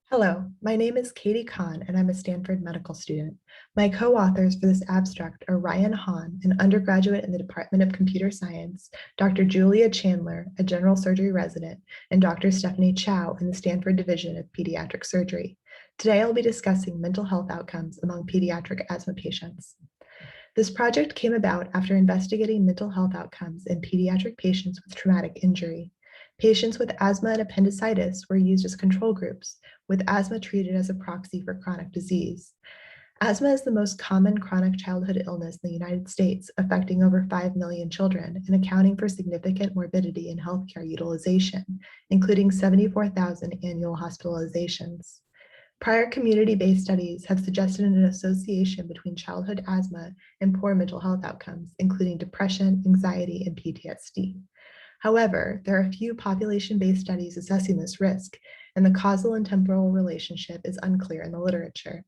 Hello, my name is Katelyn Chan, and I'm a Stanford medical student. My co-authors for this abstract are Ryan Hahn, an undergraduate in the Department of Computer Science, Dr. Julia Chandler, a general surgery resident, and Dr. Stephanie Chow in the Stanford Division of Pediatric Surgery. Today, I'll be discussing mental health outcomes among pediatric asthma patients. This project came about after investigating mental health outcomes in pediatric patients with traumatic injury. Patients with asthma and appendicitis were used as control groups, with asthma treated as a proxy for chronic disease. Asthma is the most common chronic childhood illness in the United States, affecting over 5 million children and accounting for significant morbidity in healthcare utilization, including 74,000 annual hospitalizations. Prior community-based studies have suggested an association between childhood asthma and poor mental health outcomes, including depression, anxiety, and PTSD. However, there are few population-based studies assessing this risk, and the causal and temporal relationship is unclear in the literature.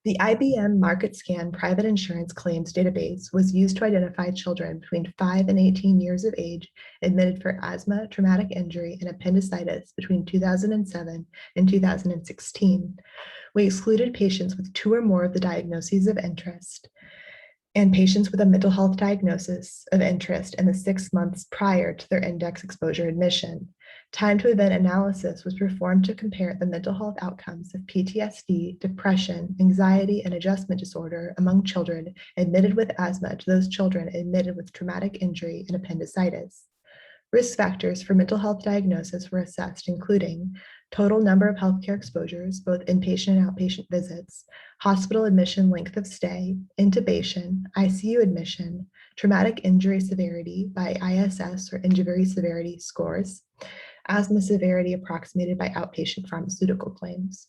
The IBM MarketScan private insurance claims database was used to identify children between 5 and 18 years of age admitted for asthma, traumatic injury, and appendicitis between 2007 and 2016. We excluded patients with 2 or more of the diagnoses of interest and patients with a mental health diagnosis of interest in the 6 months prior to their index exposure admission. Time to event analysis was performed to compare the mental health outcomes of PTSD, depression, anxiety, and adjustment disorder among children admitted with asthma to those children admitted with traumatic injury and appendicitis. Risk factors for mental health diagnosis were assessed, including total number of healthcare exposures, both inpatient and outpatient visits, hospital admission length of stay, intubation, ICU admission, traumatic injury severity by ISS or injury severity scores, asthma severity approximated by outpatient pharmaceutical claims.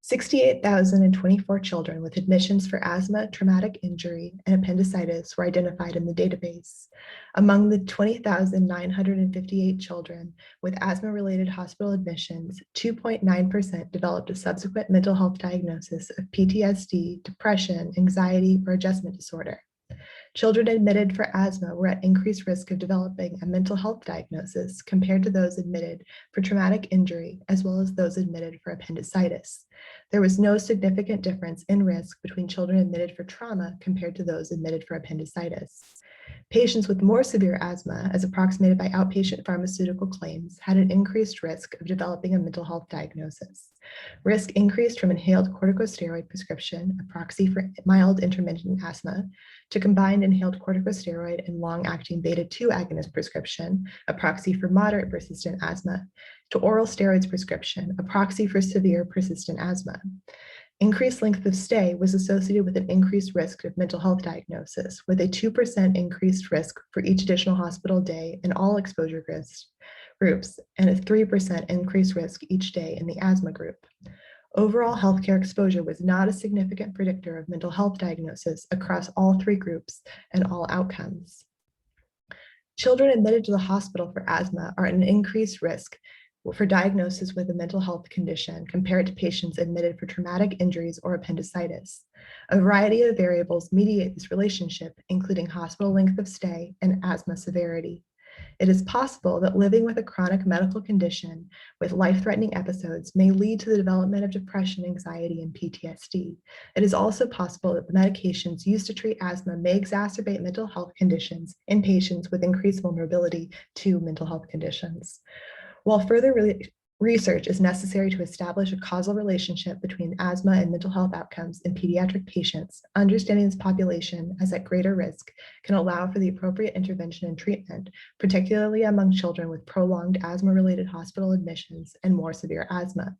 68,024 children with admissions for asthma, traumatic injury, and appendicitis were identified in the database. Among the 20,958 children with asthma-related hospital admissions, 2.9% developed a subsequent mental health diagnosis of PTSD, depression, anxiety, or adjustment disorder. Children admitted for asthma were at increased risk of developing a mental health diagnosis compared to those admitted for traumatic injury, as well as those admitted for appendicitis. There was no significant difference in risk between children admitted for trauma compared to those admitted for appendicitis. Patients with more severe asthma, as approximated by outpatient pharmaceutical claims, had an increased risk of developing a mental health diagnosis. Risk increased from inhaled corticosteroid prescription, a proxy for mild intermittent asthma, to combined inhaled corticosteroid and long-acting beta-2 agonist prescription, a proxy for moderate persistent asthma, to oral steroids prescription, a proxy for severe persistent asthma. Increased length of stay was associated with an increased risk of mental health diagnosis, with a 2% increased risk for each additional hospital day in all exposure groups, and a 3% increased risk each day in the asthma group. Overall healthcare exposure was not a significant predictor of mental health diagnosis across all 3 groups and all outcomes. Children admitted to the hospital for asthma are at an increased risk for diagnosis with a mental health condition compared to patients admitted for traumatic injuries or appendicitis. A variety of variables mediate this relationship, including hospital length of stay and asthma severity. It is possible that living with a chronic medical condition with life-threatening episodes may lead to the development of depression, anxiety, and PTSD. It is also possible that the medications used to treat asthma may exacerbate mental health conditions in patients with increased vulnerability to mental health conditions. While further research is necessary to establish a causal relationship between asthma and mental health outcomes in pediatric patients, understanding this population as at greater risk can allow for the appropriate intervention and treatment, particularly among children with prolonged asthma-related hospital admissions and more severe asthma.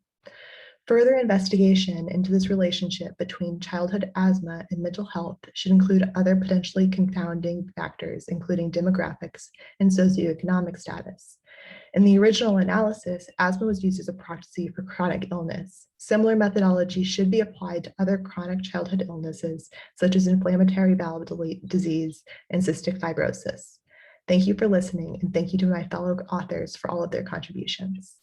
Further investigation into this relationship between childhood asthma and mental health should include other potentially confounding factors, including demographics and socioeconomic status. In the original analysis, asthma was used as a proxy for chronic illness. Similar methodology should be applied to other chronic childhood illnesses, such as inflammatory bowel disease and cystic fibrosis. Thank you for listening, and thank you to my fellow authors for all of their contributions.